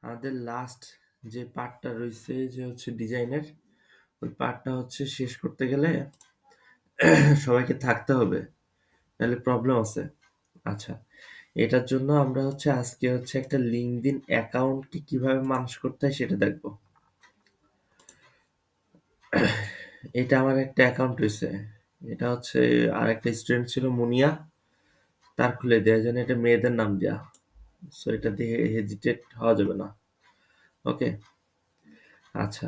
আমাদের লাস্ট যে পার্টটা রয়েছে যে হচ্ছে ডিজাইনের, ওই পার্টটা হচ্ছে শেষ করতে গেলে সবাইকে থাকতে হবে, নাহলে প্রবলেম আছে। আচ্ছা, এটার জন্য আমরা হচ্ছে আজকে হচ্ছে একটা লিঙ্কডইন অ্যাকাউন্টকে কিভাবে মানুষ করতে হয় সেটা দেখব। এটা আমার একটা অ্যাকাউন্ট রয়েছে, এটা হচ্ছে আর একটা স্টুডেন্ট ছিল মুনিয়া, তার খুলে দেওয়ার জন্য। এটা মেয়েদের নাম দেয়া, সো এটা দিয়ে হেজিটেট হওয়া যাবে না। ওকে, আচ্ছা,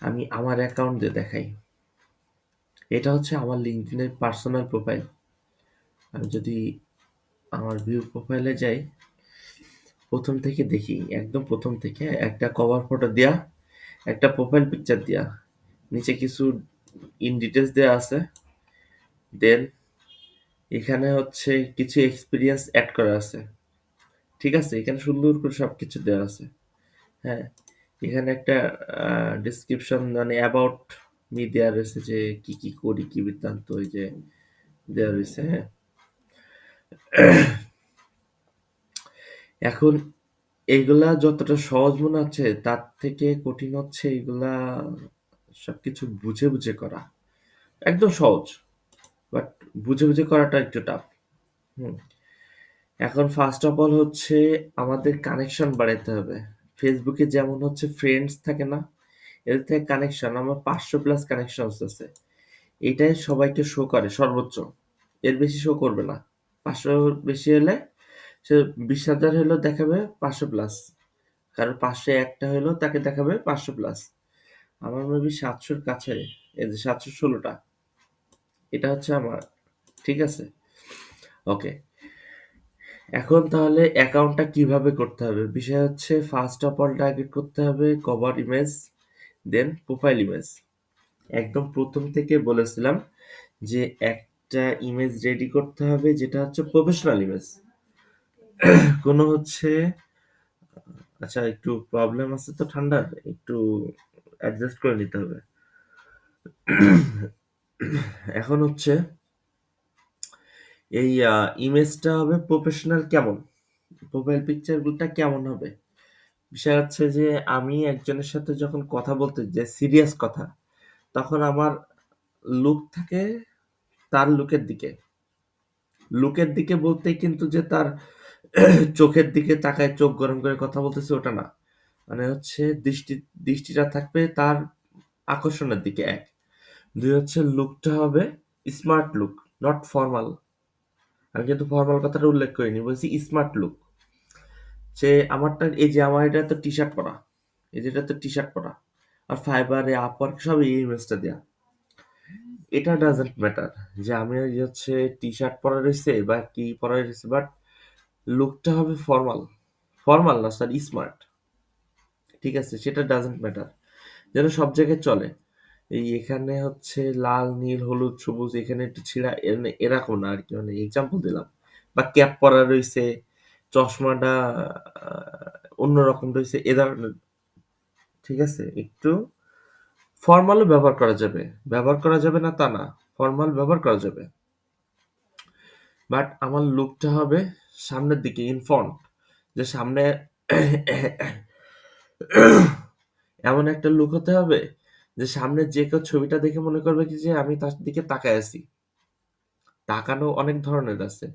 আমি আমার অ্যাকাউন্ট দিয়ে দেখাই। এটা হচ্ছে আমার লিঙ্কডইনের পার্সোনাল প্রোফাইল। আমি যদি আমার ভিউ প্রোফাইলে যাই, প্রথম থেকে দেখি, একদম প্রথম থেকে একটা কভার ফটো দেয়া, একটা প্রোফাইল পিকচার দেয়া, নিচে কিছু ইন ডিটেলস দেয়া আছে, দেন এখানে হচ্ছে কিছু এক্সপিরিয়েন্স অ্যাড করা আছে। ঠিক আছে, এখানে সুন্দর করে সবকিছু দেওয়া আছে। হ্যাঁ, এখানে একটা ডিসক্রিপশন মানে অ্যাবাউট মি দেওয়া রয়েছে, যে কি কি করি, কি বৃত্তান্ত, ওই যে দেওয়া রয়েছে। হ্যাঁ, এখন এইগুলা যতটা সহজ মনে হচ্ছে, তার থেকে কঠিন হচ্ছে এইগুলা সবকিছু বুঝে বুঝে করা। একদম সহজ, বাট বুঝে বুঝে করাটা একটু টাফ। হুম, এখন ফার্স্ট অফ অল হচ্ছে আমাদের কানেকশন বাড়াইতে হবে। ফেসবুকে যেমন হচ্ছে ফ্রেন্ডস থাকে না, এদের থেকে কানেকশন, আমার 500+ কানেকশন আছে। এটাই সবাইকে শো করে সর্বোচ্চ, এর বেশি শো করবে না। 500 বেশি হলে সে 20,000 হলেও দেখাবে 500+, কারণ 500 একটা হলেও তাকে দেখাবে 500+। আমার মেবি 700-র কাছে, এই যে 716টা, এটা হচ্ছে আমার। ঠিক আছে, ওকে। এখন তাহলে অ্যাকাউন্টটা কিভাবে করতে হবে, বিষয় হচ্ছে ফার্স্ট অফ অল টার্গেট করতে হবে কভার ইমেজ, দেন প্রোফাইল ইমেজ। একদম প্রথম থেকে বলেছিলাম যে একটা ইমেজ রেডি করতে হবে যেটা হচ্ছে প্রফেশনাল ইমেজ। কোনো হচ্ছে, আচ্ছা একটু প্রবলেম আছে তো ঠান্ডার, একটু অ্যাডজাস্ট করে নিতে হবে। এখন হচ্ছে এই ইমেজটা হবে প্রফেশনাল কেমন, প্রোফাইল পিকচারটা কেমন হবে। বিষয় হচ্ছে যে আমি একজনের সাথে যখন কথা বলতে যাই, সিরিয়াস কথা, তখন আমার লুক থাকে তার লুকের দিকে। লুকের দিকে বলতে কিন্তু যে তার চোখের দিকে তাকায় চোখ গরম করে কথা বলতেছে ওটা না, মানে হচ্ছে দৃষ্টিটা থাকবে তার আকর্ষণের দিকে। এক, দুই হচ্ছে লুকটা হবে স্মার্ট লুক, নট ফর্মাল। আমি কিন্তু ফর্মাল কথাটা উল্লেখ করিনি, বলছি স্মার্ট লুক। যে আমারটা, এই যে আমার এটা তো টি শার্ট পরা, এই যে এটা তো টি শার্ট পরা, আর ফাইবারে আপওয়ার্ক সব এই ইমেজটা দেয়া। এটা ডাজন্ট ম্যাটার যে আমি ওই যে হচ্ছে টি শার্ট পরা রয়েছে বা কি পরা রয়েছে, বাট লুকটা হবে ফর্মাল। ফর্মাল না স্যার, স্মার্ট। ঠিক আছে, সেটা ডাজন্ট ম্যাটার, যেন সব জায়গায় চলে। এই এখানে হচ্ছে লাল নীল হলুদ সবুজ, এখানে একটু ছিঁড়া এরকম না আর কি, মানে এক্সাম্পল দিলাম। বা ক্যাপ পরা রয়েছে, চশমাটা অন্যরকম রয়েছে, এ ধরনের। ঠিক আছে, একটু ফর্মালও ব্যবহার করা যাবে, ব্যবহার করা যাবে না তা না, ফর্মাল ব্যবহার করা যাবে। বাট আমার লুকটা হবে সামনের দিকে, ইন ফ্রন্ট, যে সামনে এমন একটা লুক হতে হবে যে সামনে যে কেউ ছবিটা দেখে মনে করবে কি যে আমি তার দিকে তাকায় আছি। তাকানো অনেক ধরনের আছে,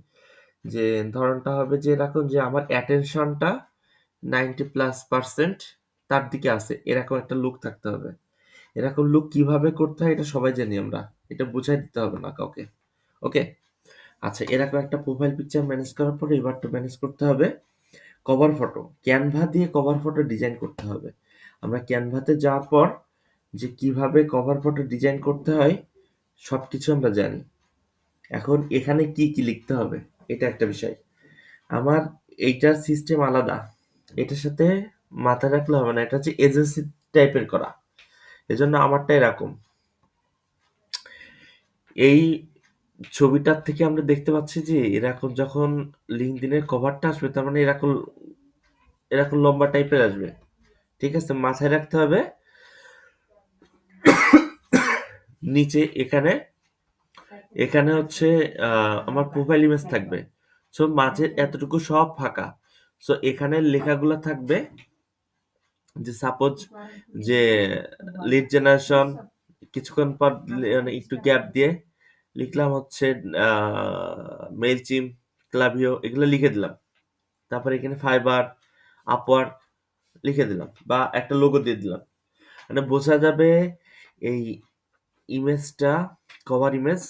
যে ধরনটা হবে যে এরকম যে আমার অ্যাটেনশনটা 90+% তার দিকে আছে, এরকম একটা লুক থাকতে হবে। এরকম লুক কিভাবে করতে হয় এটা সবাই জানি আমরা, এটা বুঝাই দিতে হবে না কাউকে। ওকে, আচ্ছা, এরকম একটা প্রোফাইল পিকচার ম্যানেজ করার পরে এবারটা ম্যানেজ করতে হবে কভার ফটো। ক্যানভা দিয়ে কভার ফটো ডিজাইন করতে হবে। আমরা ক্যানভাতে যাওয়ার পর যে কিভাবে কভার ফটো ডিজাইন করতে হয় সবকিছু আমরা জানি। এখন এখানে কি কি লিখতে হবে এটা একটা বিষয়। আমার এইটার সিস্টেম আলাদা, এটার সাথে মাথায় রাখলে হবে না, এটা হচ্ছে এজেন্সি টাইপের করা, এজন্য আমারটা এরকম। এই ছবিটার থেকে আমরা দেখতে পাচ্ছি যে এরকম যখন লিঙ্কডইনের কভারটা আসবে, তার মানে এরকম এরকম লম্বা টাইপের আসবে। ঠিক আছে, মাথায় রাখতে হবে নিচে এখানে, এখানে হচ্ছে আমার প্রোফাইল ইমেজ থাকবে, সো মাঝের এতটুকু সব ফাঁকা। সো এখানে লেখাগুলো থাকবে যে সাপোজ যে লিড জেনারেশন, কিছুক্ষণ পর মানে একটু গ্যাপ দিয়ে লিখলাম হচ্ছে মেল চিম, ক্লাভিও, এগুলো লিখে দিলাম। তারপরে এখানে ফাইবার, আপওয়ার্ক লিখে দিলাম বা একটা লোগো দিয়ে দিলাম। মানে বোঝা যাবে এই ইমেজটা, কভার ইমেজ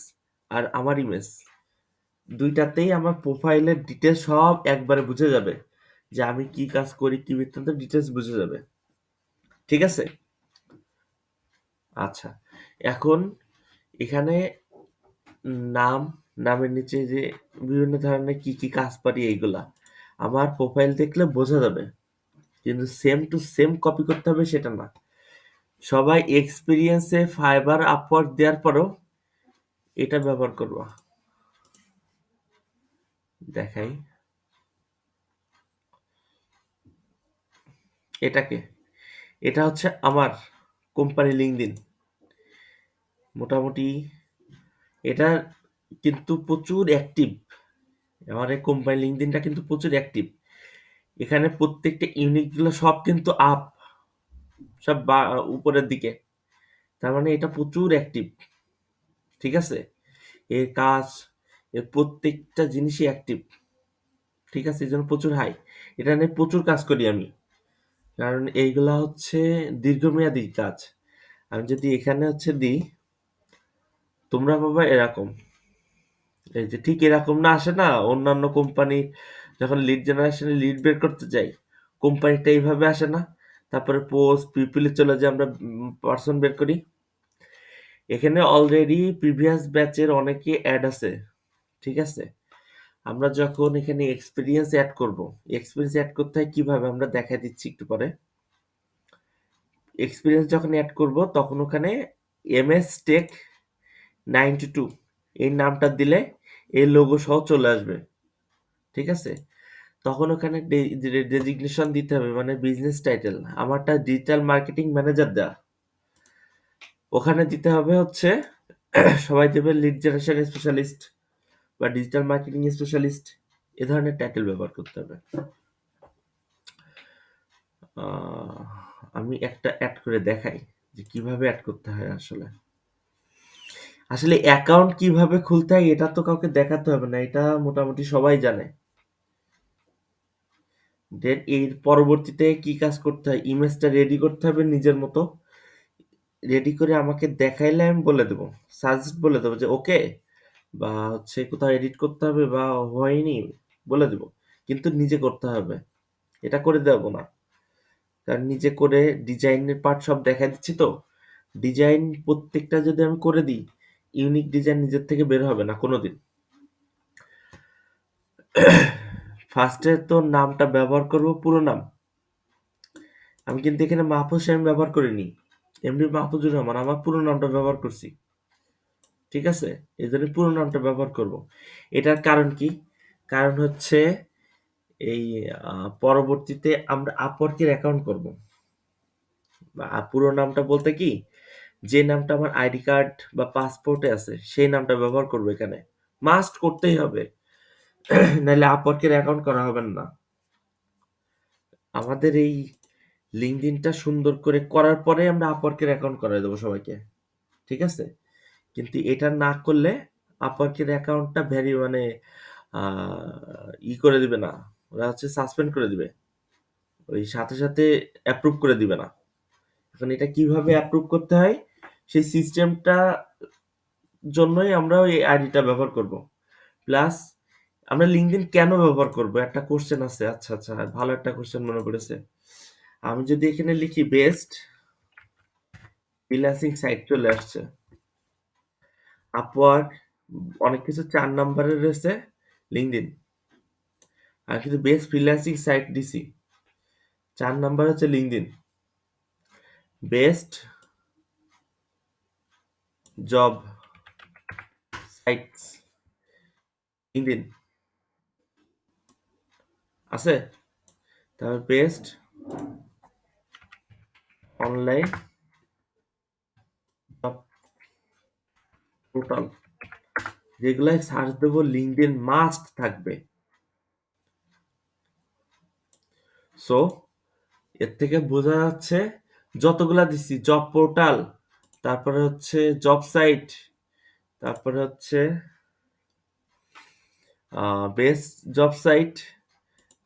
আর আমার ইমেজ দুইটাতেই আমার প্রোফাইলের ডিটেলস সব একবারে বুঝে যাবে, যে আমি কি কাজ করি কি বৃত্তান্ত ডিটেলস বুঝে যাবে। ঠিক আছে? আচ্ছা, এখন এখানে নাম, নামের নিচে যে বিভিন্ন ধরনের কি কি কাজ পারি এইগুলা আমার প্রোফাইল দেখলে বোঝা যাবে, কিন্তু সেম টু সেম কপি করতে হবে সেটা না। সবাই এক্সপিরিয়েন্সে ফাইবার আপওয়ার্ক দেওয়ার পরও এটা ব্যবহার করবা। দেখাই এটাকে, এটা হচ্ছে আমার কোম্পানি লিঙ্কডইন। মোটামুটি এটা কিন্তু প্রচুর অ্যাক্টিভ, আমার এই কোম্পানি লিঙ্কডইনটা কিন্তু প্রচুর অ্যাক্টিভ। এখানে প্রত্যেকটা ইউনিটগুলো সব কিন্তু আপ, সব উপরের দিকে, তার মানে এটা প্রচুর অ্যাক্টিভ। ঠিক আছে? এর কাজ, এর প্রত্যেকটা জিনিসই অ্যাক্টিভ। ঠিক আছে, এই জন্য প্রচুর হাই। এটা নিয়ে প্রচুর কাজ করি আমি, কারণ এইগুলা হচ্ছে দীর্ঘমেয়াদী কাজ। আমি যদি এখানে হচ্ছে দিই, তোমরা পাবা এরকম, এই যে ঠিক এরকম না আসে না অন্যান্য কোম্পানি যখন লিড জেনারেশনে লিড বের করতে যাই, কোম্পানিটা এইভাবে আসে না, তারপরে পোস্ট পিপিলে চলে যে আমরা পার্সন বের করি। এখানে অলরেডি প্রিভিয়াস ব্যাচের অনেকে অ্যাড আছে। ঠিক আছে? আমরা যখন এখানে এক্সপিরিয়েন্স অ্যাড করব, এক্সপিরিয়েন্স অ্যাড করতে হয় কিভাবে আমরা দেখাই দিচ্ছি একটু পরে। এক্সপিরিয়েন্স যখন অ্যাড করব তখন ওখানে এমএস টেক 92 এই নামটা দিলে এই লোগো সহ চলে আসবে। ঠিক আছে? তখন ওখানে ডেজিগনেশন দিতে হবে, মানে বিজনেস টাইটেল আমারটা ডিজিটাল মার্কেটিং ম্যানেজার দেওয়া, ওখানে দিতে হবে হচ্ছে সবাই দেবে লিড জেনারেশন স্পেশালিস্ট বা ডিজিটাল মার্কেটিং স্পেশালিস্ট, এ ধরনের টাইটেল ব্যবহার করতে হবে। আহ, আমি একটা অ্যাড করে দেখাই যে কিভাবে অ্যাড করতে হয়। আসলে আসলে অ্যাকাউন্ট কিভাবে খুলতে হয় এটা তো কাউকে দেখাতে হবে না, এটা মোটামুটি সবাই জানে। দেন এর পরবর্তীতে কি কাজ করতে হয়, ইমেজটা রেডি করতে হবে নিজের মতো, রেডি করে আমাকে দেখাইলে আমি বলে দেবো, সাজেস্ট বলে দেবো যে ওকে, বা হচ্ছে কোথাও এডিট করতে হবে বা হয়নি বলে দেবো, কিন্তু নিজে করতে হবে, এটা করে দেবো না। কারণ নিজে করে ডিজাইনের পার্ট সব দেখা দিচ্ছি তো, ডিজাইন প্রত্যেকটা যদি আমি করে দিই, ইউনিক ডিজাইন নিজের থেকে বের হবে না কোনোদিন। ফার্স্টে তো নামটা ব্যবহার করব পুরো নাম, আমি কিন্তু এখানে মাহফুজ শামীম ব্যবহার করিনি, এমনি মাহফুজুর রহমান আমার পুরো নামটা ব্যবহার করছি। ঠিক আছে? এই জন্য পুরো নামটা ব্যবহার করব। এটার কারণ কি? কারণ হচ্ছে এই পরবর্তীতে আমরা আপওয়ার্কের অ্যাকাউন্ট করব। পুরো নামটা বলতে কি, যে নামটা আমার আইডি কার্ড বা পাসপোর্টে আছে সেই নামটা ব্যবহার করবো এখানে, মাস্ট করতেই হবে, নাহলে আপওয়ার্কের অ্যাকাউন্ট করা হবে না। আমাদের এই লিঙ্কডইনটা সুন্দর করে করার পরে আমরা আপওয়ার্কের অ্যাকাউন্ট করাই দেবো সবাইকে। ঠিক আছে? কিন্তু এটা না করলে আপওয়ার্কের অ্যাকাউন্টটা মানে করে দিবে না, ওরা হচ্ছে সাসপেন্ড করে দিবে, ওই সাথে সাথে অ্যাপ্রুভ করে দিবে না। এখন এটা কিভাবে অ্যাপ্রুভ করতে হয় সেই সিস্টেমটা জন্যই আমরা ওই আইডিটা ব্যবহার করব। প্লাস আমরা লিঙ্কডইন কেন ব্যবহার করব, একটা কোশ্চেন আছে। আচ্ছা আচ্ছা, ভালো একটা কোশ্চেন মনে পড়েছে। আমি যদি এখানে লিখি বেস্ট ফ্রিল্যান্সিং সাইট, চলে আসছে আপওয়ার্ক, অনেক কিছু 4 নম্বরে রয়েছে লিঙ্কডইন, আর কিন্তু বেস্ট ফ্রিল্যান্সিং সাইট দিছি, 4 নম্বর হচ্ছে LinkedIn, best job sites LinkedIn আছে, তারপর বেস্ট অনলাইন জব পোর্টাল, যেগুলাই সার্চ দেবো লিঙ্কডইন মাস্ট থাকবে। সো এর থেকে বোঝা যাচ্ছে যতগুলা দিছি জব পোর্টাল, তারপরে হচ্ছে জব সাইট, তারপরে হচ্ছে বেস্ট জব সাইট,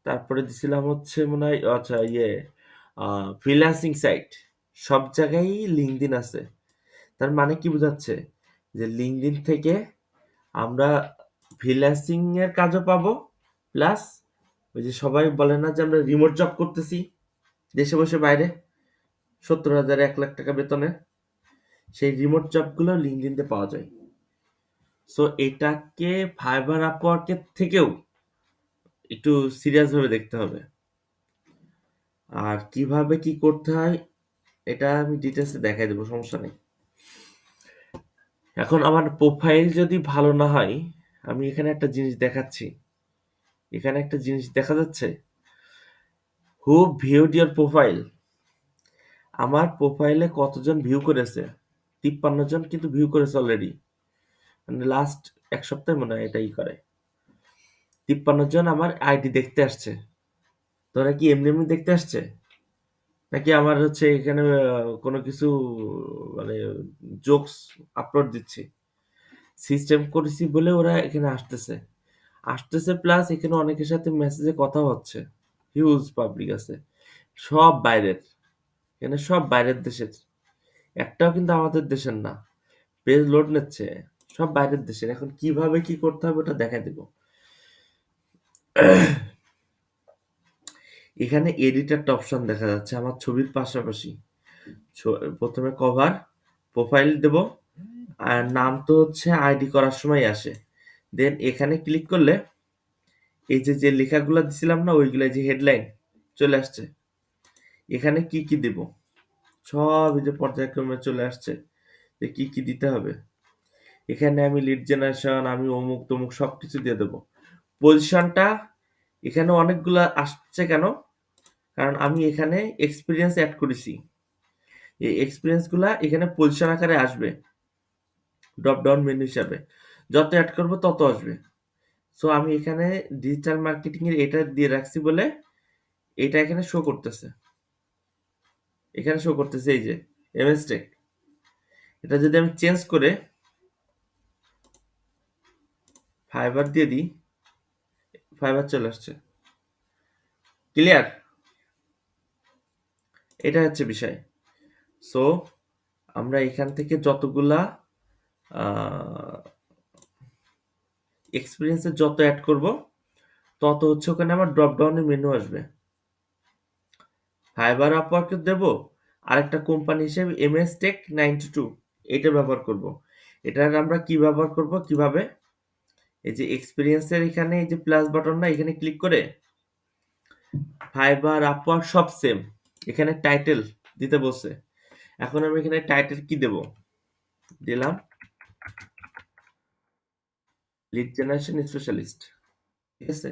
তারপরে দিছিলাম হচ্ছে মনে হয় আচ্ছা ফ্রিল্যান্সিং সাইট, সব জায়গায় লিঙ্কডইন আছে। তার মানে কি বোঝাচ্ছে যে লিঙ্কডইন থেকে আমরা ফ্রিল্যান্সিং এর কাজও পাবো, প্লাস ওই যে সবাই বলে না যে আমরা রিমোট জব করতেছি দেশে বসে বাইরে 70,000 1 লাখ টাকা বেতনে, সেই রিমোট জবগুলো লিঙ্কডইনতে পাওয়া যায়। সো এটাকে ফাইবার আপওয়ার্কের থেকেও একটু সিরিয়াস ভাবে দেখতে হবে। আর কিভাবে কি করতে হয় এটা আমি ডিটেলসে দেখাই দেবো, সমস্যা নেই। এখন আমার প্রোফাইল যদি ভালো না হয়, আমি এখানে একটা জিনিস দেখাচ্ছি, এখানে একটা জিনিস দেখা যাচ্ছে, হু ভিউড ইয়োর প্রোফাইল। আমার প্রোফাইলে কতজন ভিউ করেছে? 53 জন কিন্তু ভিউ করেছে অলরেডি, মানে লাস্ট 1 সপ্তাহে মনে হয় এটাই করে। 53 জন আমার আইডি দেখতে আসছে। তোরা কি এমনি এমনি দেখতে আসছে, নাকি আমার হচ্ছে এখানে কোনো কিছু মানে জোকস আপলোড দিচ্ছি? সিস্টেম করেছি বলে ওরা এখানে আসতেছে, আসতেছে প্লাস এখানে অনেকের সাথে মেসেজে কথা হচ্ছে। হিউজ পাবলিক আছে, সব বাইরের, এখানে সব বাইরের দেশের, একটাও কিন্তু আমাদের দেশের না। পেজ লোড নিচ্ছে, সব বাইরের দেশের। এখন কিভাবে কি করতে হবে ওটা দেখাই দেব। এখানে এডিট একটা অপশন দেখা যাচ্ছে আমার ছবির পাশাপাশি। প্রথমে কভার, প্রোফাইল দেব, আর নাম তো হচ্ছে আইডি করার সময় আসে। দেন এখানে ক্লিক করলে এই যে যে লেখাগুলো দিছিলাম না ওইগুলা, যে হেডলাইন চলে আসছে। এখানে কি কি দেব সব এই যে পর্যায়ক্রমে চলে আসছে যে কি কি দিতে হবে। এখানে আমি লিড জেনারেশন, আমি অমুক তমুক সবকিছু দিয়ে দেবো। পজিশনটা এখানে অনেকগুলা আসছে কেন? কারণ আমি এখানে এক্সপিরিয়েন্স অ্যাড করেছি। এই এক্সপিরিয়েন্স গুলা এখানে পজিশন আকারে আসবে ড্রপ ডাউন মেনু হিসাবে। যত অ্যাড করবো তত আসবে। সো আমি এখানে ডিজিটাল মার্কেটিং এর এটা দিয়ে রাখছি বলে এটা এখানে শো করতেছে। এখানে শো করতেছে এই যে এমএস টেক। এটা যদি আমি চেঞ্জ করে ফাইবার দিয়ে দিই, ফাইবার চলে আসছে। ক্লিয়ার? এটা হচ্ছে বিষয়। সো আমরা এখান থেকে যতগুলা এক্সপিরিয়েন্সে যত অ্যাড করব তত হচ্ছে ওখানে আমার ড্রপ ডাউনের মেনু আসবে। ফাইবার আপওয়ার্কে দেব, আরেকটা কোম্পানি হিসেবে এমএস টেক 92 এটা ব্যবহার করব। এটার আমরা কি ব্যবহার করব কিভাবে? এই যে এক্সপিরিয়েন্সের এখানে এই যে প্লাস বাটন না, এখানে ক্লিক করে ফাইবার আপওয়ার্ক সব সেম, এখানে টাইটেল দিতে বলছে। এখন আমি এখানে টাইটেল কি দেব? দিলাম লিড জেনারেশন স্পেশালিস্ট। ঠিক আছে,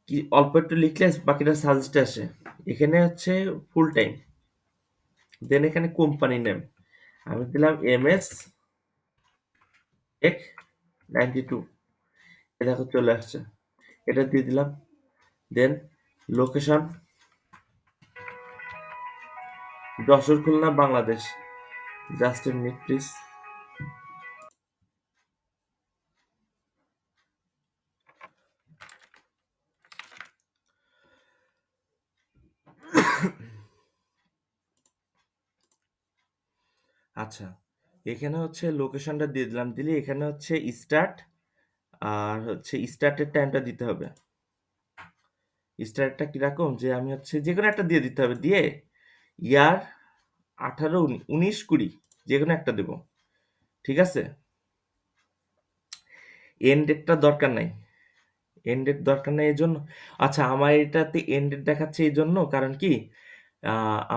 কি অল্প একটু লিখলে বাকিটা সাজেস্ট আসে। এখানে হচ্ছে ফুল টাইম, দেন এখানে কোম্পানি নেম আমি দিলাম এমএস টেক 92, এ দেখো চলে আসছে, এটা দিয়ে দিলাম। Then location Jessore, Khulna, Bangladesh. Just a minute please. আচ্ছা, এখানে হচ্ছে লোকেশনটা দিয়ে দিলাম, দিলে এখানে হচ্ছে স্টার্ট, আর হচ্ছে স্টার্টের টাইমটা দিতে হবে। স্টার্টটা কিরকম যে আমি হচ্ছে যে কোনো একটা দিয়ে দিতে হবে, দিয়ে ইয়ার 18 19 20 যে কোনো একটা দেব। ঠিক আছে, এন্ড ডেটটা দরকার নাই, এন্ড ডেট দরকার নাই এই জন্য। আচ্ছা, আমার এটাতে এন্ড ডেট দেখাচ্ছে এই জন্য, কারণ কি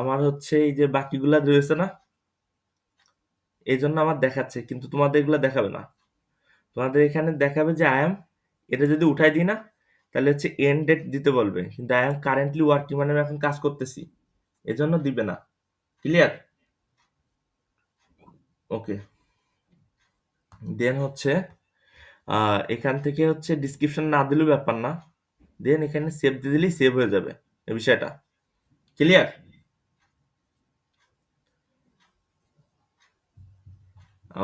আমার হচ্ছে এই যে বাকিগুলা রয়েছে না, এই জন্য আমার দেখাচ্ছে, কিন্তু তোমাদের এগুলা দেখাবে না। তোমাদের এখানে দেখাবে যে আই এম, এটা যদি উঠাই দিই না তাহলে হচ্ছে এন্ড ডেট দিতে বলবে, কিন্তু আই এম কারেন্টলি ওয়ার্কিং মানে আমি এখন কাজ করতেছি, এজন্য দিবে না। ক্লিয়ার? ওকে। দেন হচ্ছে এখান থেকে হচ্ছে ডিসক্রিপশন না দিলেও ব্যাপার না, দেন এখানে সেভ দিয়ে দিলেই সেভ হয়ে যাবে। এই বিষয়টা ক্লিয়ার?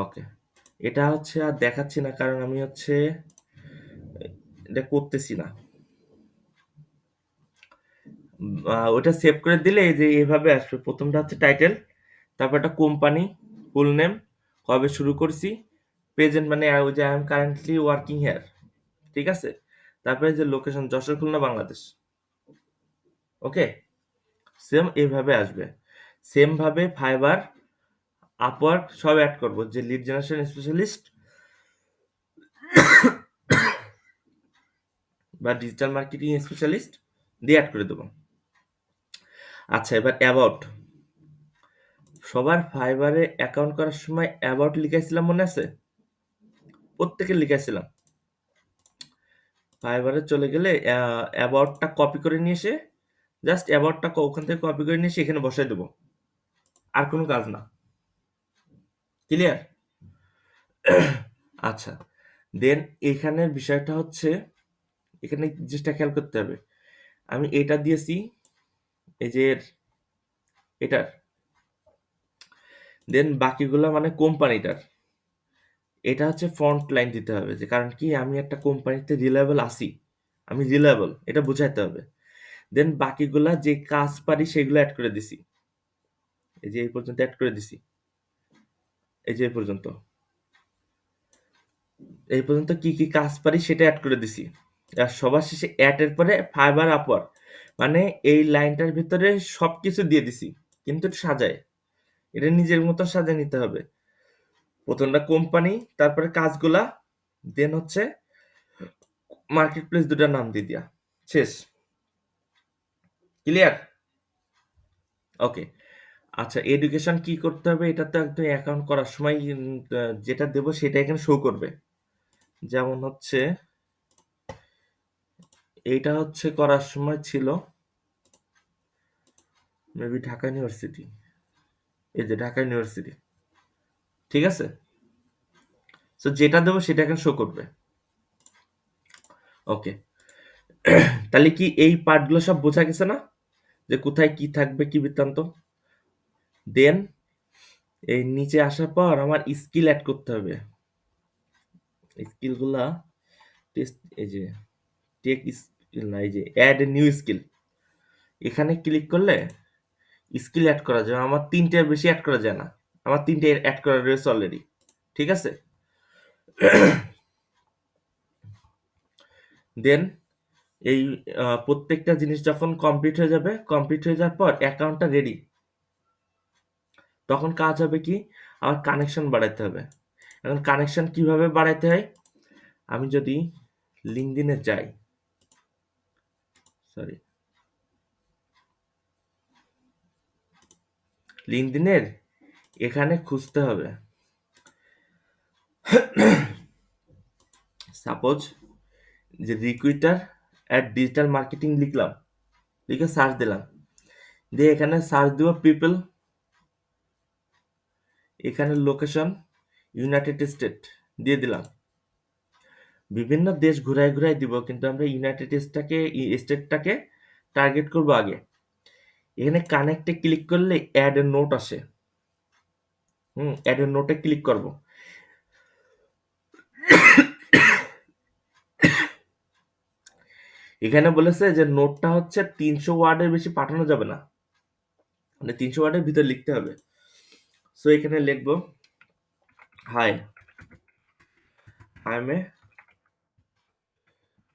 ওকে। এটা হচ্ছে আর দেখাচ্ছি না কারণ আমি হচ্ছে এটা করতেছি না। ওটা সেভ করে দিলে এই যে এভাবে আসবে। ১ম টা হচ্ছে টাইটেল, তারপর একটা কোম্পানি, ফুল নেম, কবে শুরু করছি, প্রেজেন্ট মানে ওই যে I am currently working here. ঠিক আছে? তারপরে যে লোকেশন যশোর, খুলনা, বাংলাদেশ। ওকে? সেম এভাবে আসবে। সেম ভাবে ফাইবার, আপওয়ার্ক সব এড করব। যে লিড জেনারেশন স্পেশালিস্ট বা ডিজিটাল মার্কেটিং স্পেশালিস্ট দিয়ে এড করে দেবো। আচ্ছা এবার অ্যাবাউট। সবার ফাইবারে অ্যাকাউন্ট করার সময় অ্যাবাউট লিখাইছিলাম মনে আছে? প্রত্যেকের লিখাইছিলাম। ফাইবারে চলে গেলে অ্যাবাউটটা কপি করে নিয়ে এসে জাস্ট অ্যাবাউটটা ওখান থেকে কপি করে নিয়ে এসে এখানে বসাই দেবো। আর কোনো কাজ না। ক্লিয়ার? আচ্ছা। দেন এখানের বিষয়টা হচ্ছে এখানে জিনিসটা খেয়াল করতে হবে। আমি এটা দিয়েছি এই যে এটার। দেন বাকিগুলা মানে কোম্পানিটার। এটা হচ্ছে ফ্রন্ট লাইন দিতে হবে যে কারণ কি আমি একটা কোম্পানিতে রিলায়েবল আছি। আমি রিলায়েবল এটা বুঝাইতে হবে। দেন বাকিগুলা যে কাজ পারি সেগুলো এড করে দিছি। এই যে এই পর্যন্ত এড করে দিছি। এই যে এই পর্যন্ত। এই পর্যন্ত কি, কি কাজ পারি সেটা এড করে দিছি। আর সবার শেষে এড এর পরে ফাইবার আপওয়ার্ক। মানে এই লাইনটার ভিতরে সবকিছু দিয়ে দিছি। কিন্তু একটু সাজায়। এটা নিজের মতো সাজায় নিতে হবে। ১ম টা কোম্পানি, তারপরে কাজগুলা, দেন হচ্ছে মার্কেট প্লেস ২ টার নাম দিয়ে দিয়া। শেষ। ক্লিয়ার? ওকে। আচ্ছা এডুকেশন কি করতে হবে এটা তো একদম অ্যাকাউন্ট করার সময় যেটা দেবো সেটা এখানে শো করবে। যেমন হচ্ছে এইটা হচ্ছে করার সময় ছিল মেবি ঢাকা ইউনিভার্সিটি। এই যে ঢাকা ইউনিভার্সিটি। ঠিক আছে? সো যেটা দেবো সেটা এখানে শো করবে। ওকে। তাহলে কি এই পার্টগুলো সব বোঝা গেছে না? যে কোথায় কি থাকবে কি বৃত্তান্ত? দেন এই নিচে আসার পর আমার স্কিল এড করতে হবে। স্কিলগুলা টেস্ট এই যে টেক স্কিল না এই যে এড নিউ স্কিল। এখানে ক্লিক করলে স্কিল এড করা যায়। আমার ৩ টের বেশি এড করা যায় না। আমার ৩ টে এড করা রয়েছে অলরেডি। ঠিক আছে? দেন এই প্রত্যেকটা জিনিস যখন কমপ্লিট হয়ে যাবে, কমপ্লিট হয়ে যাওয়ার পর অ্যাকাউন্টটা রেডি। তখন কাজ হবে কি? আমার কানেকশন বাড়াইতে হবে। এখন কানেকশন কিভাবে বাড়াইতে হয়? আমি যদি LinkedIn এ যাই, সরি, LinkedIn এর এখানে খুঁজতে হবে। সাপোজ যে রিক্রুটার এট ডিজিটাল মার্কেটিং লিখলাম, লিখে সার্চ দিলাম। দিয়ে এখানে সার্চ দিব পিপল, এখানে লোকেশন ইউনাইটেড স্টেট দিয়ে দিলাম। বিভিন্ন দেশ ঘুরায় ঘুরায় দিব কিন্তু আমরা ইউনাইটেড স্টেটটাকে টার্গেট করব আগে। এখানে কানেক্টে ক্লিক করলে অ্যাড এ নোট আসে। অ্যাড এ নোটে ক্লিক করব। এখানে বলেছে যে নোটটা হচ্ছে ৩০০ ওয়ার্ডের বেশি পাঠানো যাবে না। মানে ৩০০ ওয়ার্ডের ভিতর লিখতে হবে। সো এখানে লিখবো hi, I am a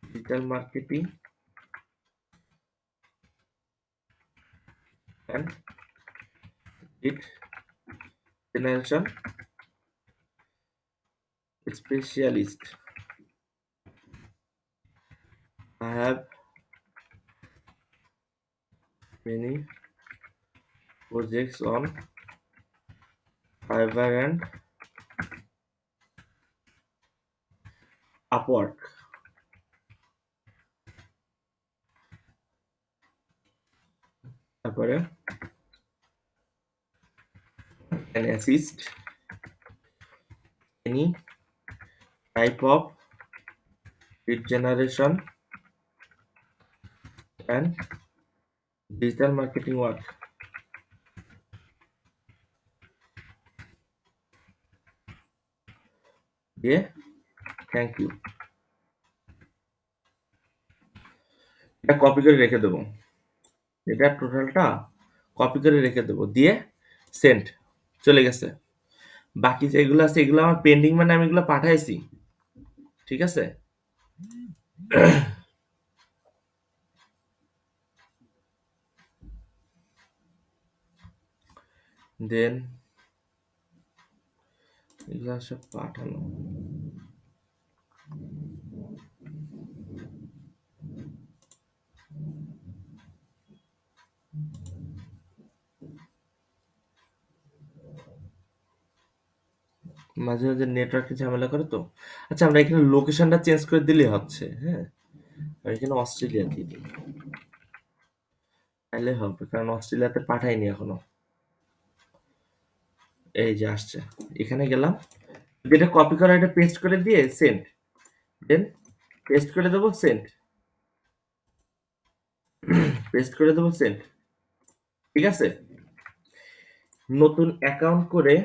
digital marketing and lead generation specialist. I have many projects on Fiverr and Upwork. তারপরে can assist any type of lead generation and digital marketing work দিয়ে থ্যাংক ইউ, এটা copy করে রেখে দেবো, এটা টোটালটা copy করে রেখে দেবো, দিয়ে সেন্ড, চলে গেছে। বাকি যেগুলো আছে এগুলো আমার পেন্ডিং, মানে আমি এগুলো পাঠাইছি, ঠিক আছে। দেন এগুলো সব পাঠানো, মাঝে মাঝে নেটওয়ার্কে ঝামেলা করে তো। আচ্ছা আমরা এখানে লোকেশনটা চেঞ্জ করে দিলে হচ্ছে, হ্যাঁ, আর এখানে অস্ট্রেলিয়া দিয়ে দিই, তাহলে হবে, কারণ অস্ট্রেলিয়াতে পাঠাইনি এখনো। এই যে আসছে, এখানে গেলাম, যেটা কপি করা এটা পেস্ট করে দিয়ে সেন্ড, দেন পেস্ট করে দেবো সেন্ড, পেস্ট করে দেবো সেন্ড, ঠিক আছে। নতুন অ্যাকাউন্ট করে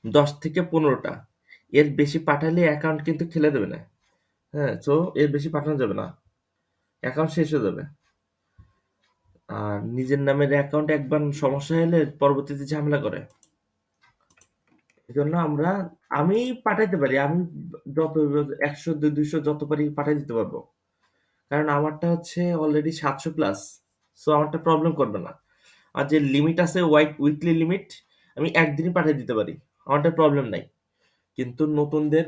10 থেকে 15টা, এর বেশি পাঠালে অ্যাকাউন্ট কিন্তু খেলে দেবে না, হ্যাঁ, তো এর বেশি পাঠানো যাবে না, অ্যাকাউন্ট শেষ হয়ে যাবে। আর নিজের নামের অ্যাকাউন্ট একবার সমস্যা হলে পরবর্তীতে ঝামেলা করে, এই জন্য আমি পাঠাইতে পারি, আমি যত 100 200 যত পারি পাঠাই দিতে পারবো, কারণ আমারটা হচ্ছে অলরেডি 700+, সো আমারটা প্রবলেম করবে না। আর যে লিমিট আছে উইকলি লিমিট, আমি একদিনই পাঠিয়ে দিতে পারি, আমারটা প্রবলেম নাই। কিন্তু নতুনদের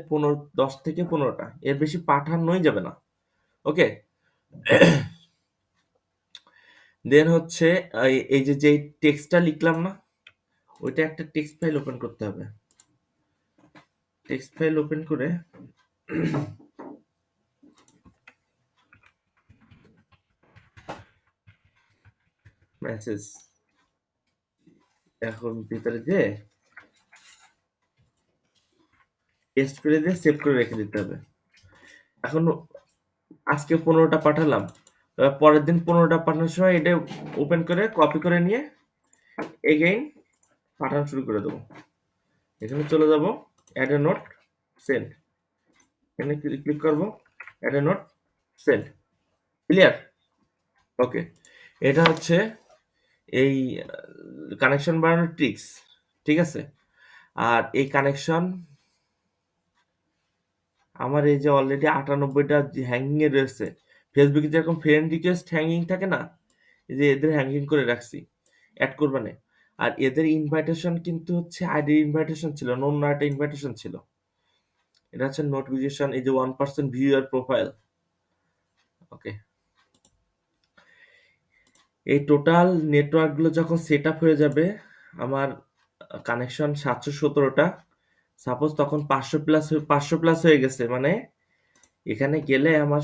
10 থেকে 15টা, এর বেশি পাঠানোই যাবে না, ওকে। দেন হচ্ছে এই যে যেই টেক্সটটা লিখলাম না, ওইটা একটা টেক্সট ফাইল ওপেন করতে হবে, টেক্সট ফাইল ওপেন করে মেসেজ, এখন ভিতরে যে পেস্ট করে দিয়ে সেভ করে রেখে দিতে হবে। এখন আজকে 15টা পাঠালাম, এবার পরের দিন 15টা পাঠানোর সময় এটা ওপেন করে কপি করে নিয়ে এগেইন পাঠানো শুরু করে দেবো। এখানে চলে যাব, অ্যাড এ নোট, সেন্ড, এখানে ক্লিক করবো, add a note, send, clear, okay. এটা হচ্ছে এই কানেকশন বানানোর ট্রিক্স, ঠিক আছে। আর এই কানেকশন আমার এই যে অলরেডি 98টা হ্যাঙ্গিং এ রয়েছে, ফেসবুকে যেরকম ফ্রেন্ড রিকোয়েস্ট হ্যাঙ্গিং থাকে না, এই যে এদের হ্যাঙ্গিং করে রাখছি, অ্যাড করবা না। আর এদের ইনভাইটেশন কিন্তু হচ্ছে আইডি ইনভাইটেশন ছিল না, অন্য একটা ইনভাইটেশন ছিল। এটা হচ্ছে নোটিফিকেশন, এই যে 1% ভিউ ইয়ার প্রোফাইল, ওকে। এই টোটাল নেটওয়ার্ক গুলো যখন সেট আপ হয়ে যাবে, আমার কানেকশন 717টা, সাপোজ তখন 500+ হয়ে গেছে, মানে এখানে গেলে আমার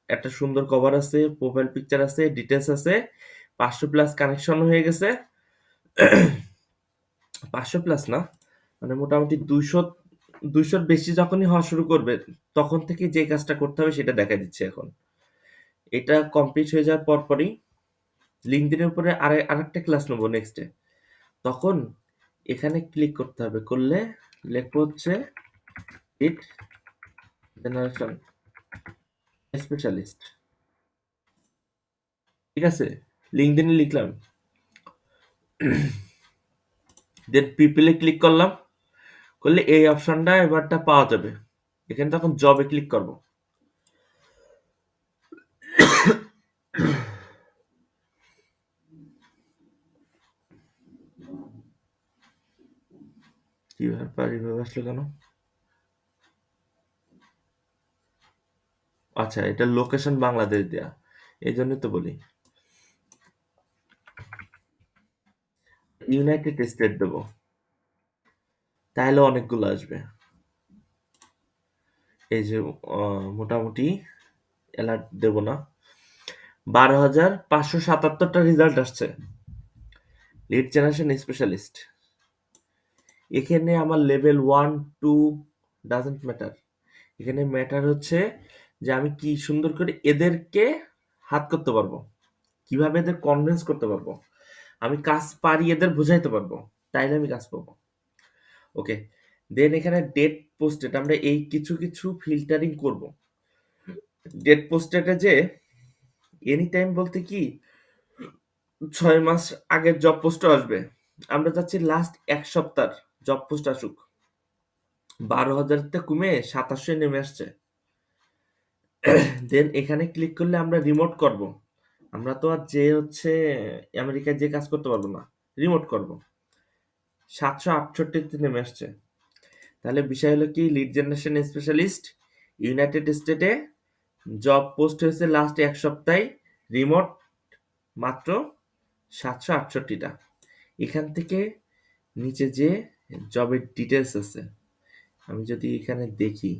একটা সুন্দর কভার আছে, প্রোফাইল পিকচার আছে, ডিটেলস আছে, 500+ কানেকশন হয়ে গেছে। 500+ না, মানে মোটামুটি 200 বেশি যখনই হওয়া শুরু করবে, তখন থেকে যে কাজটা করতে হবে সেটা দেখা দিচ্ছে এখন। এটা কমপ্লিট হয়ে যাওয়ার পরপরই লিঙ্কডইনের উপরে আরেকটা ক্লাস নেবো নেক্সটে, তখন এখানে ক্লিক করতে হবে, করলে লিখবো হচ্ছে লিড জেনারেশন স্পেশালিস্ট, ঠিক আছে। লিঙ্কডইনে লিখলাম, দেন পিপলে ক্লিক করলাম, করলে এই অপশনটা এবারটা পাওয়া যাবে, এখানে তখন জবে ক্লিক করব। কি ব্যাপার এভাবে আসলো কেন? আচ্ছা, এটা লোকেশন বাংলাদেশ দেয়া, এই জন্য তো বলি ইউনাইটেড স্টেট দেবো, তাহলে অনেকগুলো আসবে। এই যে মোটামুটি অ্যালার্ট দেব না, 12,577টা রেজাল্ট আসছে, লিড জেনারেশন স্পেশালিস্ট। এখানে আমার লেভেল 1 2 ডাজন্ট ম্যাটার, এখানে ম্যাটার হচ্ছে যে আমি কি সুন্দর করে এদেরকে হাত করতে পারবো, কিভাবে এদের কনভিন্স করতে পারবো, আমি কাজ পারি এদের বোঝাইতে পারবো, তাইলে আমি কাজ পাবো। ওকে, দেন এখানে ডেট পোস্টেড আমরা এই কিছু কিছু ফিল্টারিং করব। ডেট পোস্টেডে যে এনি টাইম বলতে কি 6 মাস আগের জব পোস্টও আসবে, আমরা চাচ্ছি লাস্ট 1 সপ্তাহ জব পোস্ট আসুক। 12,000 কমে 2700 নেমে আসছে। দেন এখানে ক্লিক করলে আমরা রিমোট করব। আমরা তো আর যে হচ্ছে আমেরিকায় যে কাজ করতে পারবো না, রিমোট করব। 768 নেমে আসছে। তাহলে বিষয় হলো কি, লিড জেনারেশন স্পেশালিস্ট ইউনাইটেড স্টেটে জব পোস্ট হয়েছে লাস্ট 1 সপ্তাহে, রিমোট মাত্র 768টা। এখান থেকে নিচে যে জবের ডিটেলস আছে, আমি যদি এখানে দেখি,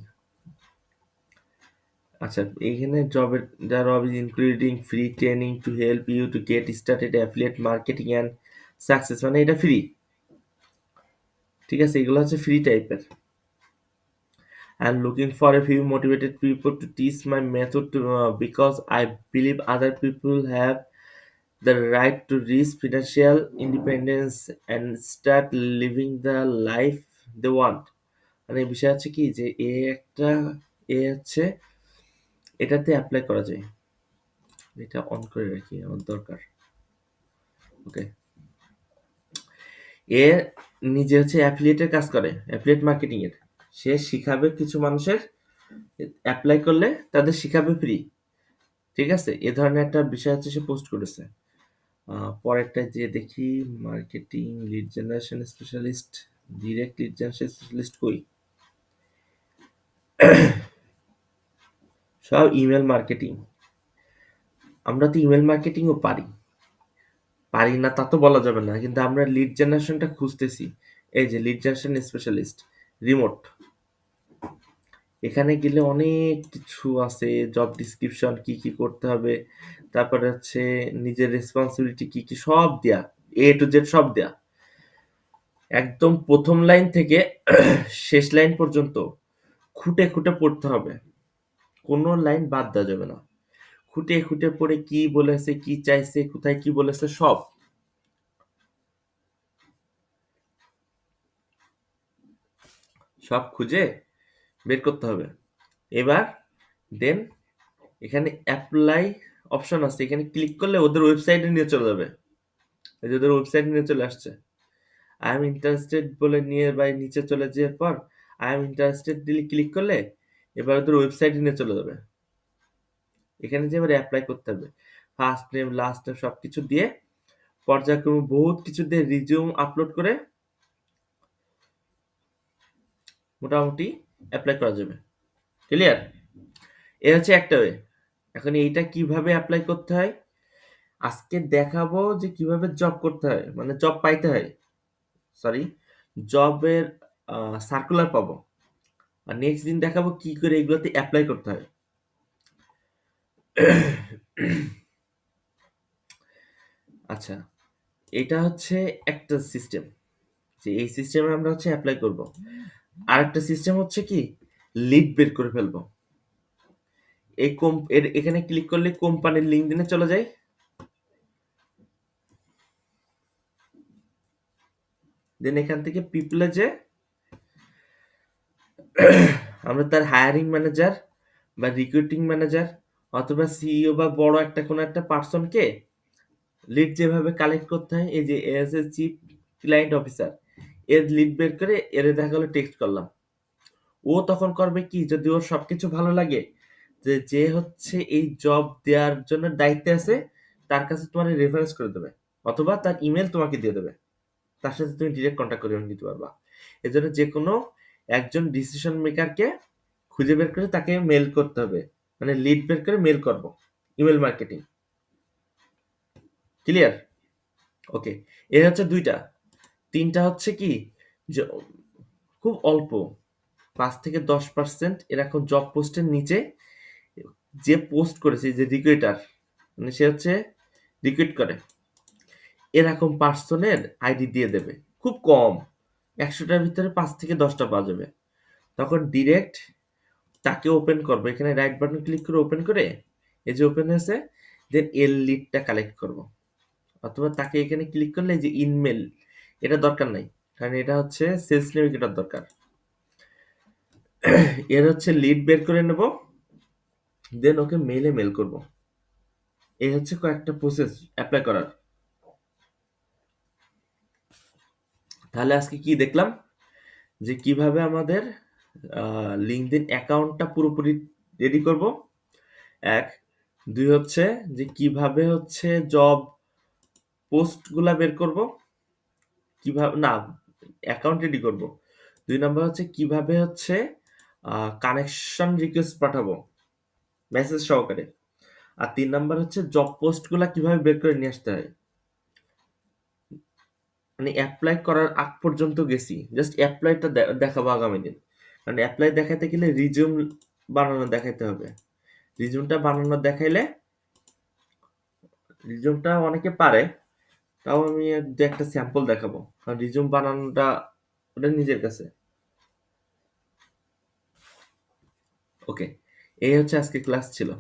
আচ্ছা এইখানে জবের job is including free training to help you to get started affiliate marketing and success, মানে এটা ফ্রি। ঠিক আছে, এগুলো হচ্ছে ফ্রি টাইপের। I'm looking for a few motivated people to teach my method to, because I believe other people have the right to reach financial independence and start living the life they want। মানে বিষয় হচ্ছে কি যে একটা হচ্ছে এটাতে apply করা যায়। এটা অন করে রাখি, আমার দরকার। ওকে, এ নিজে হচ্ছে অ্যাফিলিয়েটের কাজ করে, অ্যাফিলিয়েট মার্কেটিং এর। সে শিখাবে কিছু মানুষের, অ্যাপ্লাই করলে তাদের শিখাবে ফ্রি। ঠিক আছে, এ ধরনের একটা বিষয় হচ্ছে সে পোস্ট করেছে। পরেরটা যে দেখি, marketing lead generation specialist, direct lead generation specialist কই, সব ইমেল মার্কেটিং। আমরা তো ইমেল মার্কেটিংও পারি, পারি না তা তো বলা যাবে না, কিন্তু আমরা লিড জেনারেশনটা খুঁজতেছি। এই যে লিড জেনারেশন স্পেশালিস্ট রিমোট, এখানে গেলে অনেক কিছু আছে, জব ডিসক্রিপশন কি কি করতে হবে, তারপরে হচ্ছে নিজের রেসপন্সিবিলিটি কি কি সব দেয়া, এ টু জেড সব দেয়া, একদম প্রথম লাইন থেকে শেষ লাইন পর্যন্ত খুঁটে খুঁটে পড়তে হবে, কোনো লাইন বাদ দেওয়া যাবে না। খুঁটে খুঁটে পড়ে কি বলেছে, কি চাইছে, কোথায় কি বলেছে, সব সব খুঁজে বের করতে হবে। এবার দেন এখানে অ্যাপ্লাই অপশন আছে, এখানে ক্লিক করলে ওদের ওয়েবসাইটে নিয়ে চলে যাবে। এই যে ওদের ওয়েবসাইট নিয়ে চলে আসছে, আই এম ইন্টারেস্টেড বলে নিয়ে বাই নিচে চলে যাওয়ার পর আই এম ইন্টারেস্টেড দিলে ক্লিক করলে এবার ওদের ওয়েবসাইটে নিয়ে চলে যাবে। এখানে যে এবার অ্যাপ্লাই করতে হবে, ফার্স্ট নেম লাস্ট নেম সবকিছু দিয়ে পর্যায়ক্রমে বহুত কিছু দিয়ে রিজিউম আপলোড করে মোটামুটি অ্যাপ্লাই করা যাবে। ক্লিয়ার? এ হচ্ছে একটা ওয়ে। এখন এইটা কিভাবে অ্যাপ্লাই করতে হয় আজকে দেখাবো, যে কিভাবে জব করতে হয়, মানে জব পাইতে হয়, সরি জবের সার্কুলার পাবো। আর নেক্সট দিন দেখাবো কি করে এগুলোতে অ্যাপ্লাই করতে হয়। আচ্ছা, এটা হচ্ছে একটা সিস্টেম, যে এই সিস্টেমে আমরা হচ্ছে অ্যাপ্লাই করব। আরেকটা সিস্টেম হচ্ছে কি, লিড বের করে ফেলবো। এখানে ক্লিক করলে কোম্পানির লিঙ্কডইনে চলে যায়। দেন এখান থেকে পিপলে যে আমরা তার হায়ারিং ম্যানেজার বা রিক্রুটিং ম্যানেজার অথবা সিইও বা বড় একটা কোনো একটা পার্সনকে লিড যেভাবে কালেক্ট করতে হয়, এই যে S A chief client officer, এর লিড বের করে এর দেখা গেলো টেক্সট করলাম। ও তখন করবে কি, যদি ওর সবকিছু ভালো লাগে, যে যে হচ্ছে এই জব দেওয়ার জন্য দায়িত্বে আছে তার কাছে তোমার রেফারেন্স করে দেবে, অথবা তার ইমেল তোমাকে দিয়ে দেবে, তার সাথে তুমি ডিরেক্ট কন্ট্যাক্ট করে নিতে পারবা। এজন্য যে কোনো একজন ডিসিশন মেকারকে খুঁজে বের করে তাকে মেল করতে হবে, মানে লিড বের করে মেল করব, ইমেল মার্কেটিং। ক্লিয়ার? ওকে, এর হচ্ছে দুইটা। তিনটা হচ্ছে কি, যে খুব অল্প 5 থেকে 10% এরকম জব পোস্টের নিচে যে পোস্ট করেছে, যে রিক্রুটার, মানে সে হচ্ছে রিক্রুট করে, এরকম পার্সনের আইডি দিয়ে দেবে। খুব কম, 100টার ভিতরে 5 থেকে 10টা পাওয়া যাবে। তখন ডিরেক্ট তাকে ওপেন করবো, এখানে রাইট বাটন ক্লিক করে ওপেন করে, এই যে ওপেন হয়েছে, দেন এর লিডটা কালেক্ট করব। অথবা তাকে এখানে ক্লিক করলে যে ইনমেল, এটা দরকার নাই, কারণ এটা হচ্ছে সেলস নেভিগেটর দরকার। এর হচ্ছে লিড বের করে নেব, দেন ওকে মেইলে মেল করব। এই হচ্ছে কয়েকটা প্রসেস অ্যাপ্লাই করার। তাহলে আজকে কি দেখলাম, যে কিভাবে আমাদের লিঙ্কডইন অ্যাকাউন্টটা পুরোপুরি রেডি করব, এক। দুই হচ্ছে যে কিভাবে হচ্ছে জব পোস্টগুলা বের করব, কিভাবে না অ্যাকাউন্ট রেডি করব। দুই নাম্বার হচ্ছে কিভাবে হচ্ছে কানেকশন রিকোয়েস্ট পাঠাবো মেসেজ সহকারে। আর তিন নাম্বার হচ্ছে জব পোস্টগুলা কিভাবে বের করে নিয়ে আসতে হয়। মানে অ্যাপ্লাই করার আগ পর্যন্ত গেছি, জাস্ট অ্যাপ্লাইটা দেখাবো আগামী দিন। কারণ অ্যাপ্লাই দেখাতে গেলে রিজিউম বানানো দেখাইতে হবে। রিজিউমটা বানানো দেখাইলে, রিজিউমটা অনেকে পারে, তাও আমি দু একটা স্যাম্পল দেখাবো, কারণ রিজিউম বানানোটা ওটা নিজের কাছে। ওকে, এই হচ্ছে আজকে ক্লাস ছিল।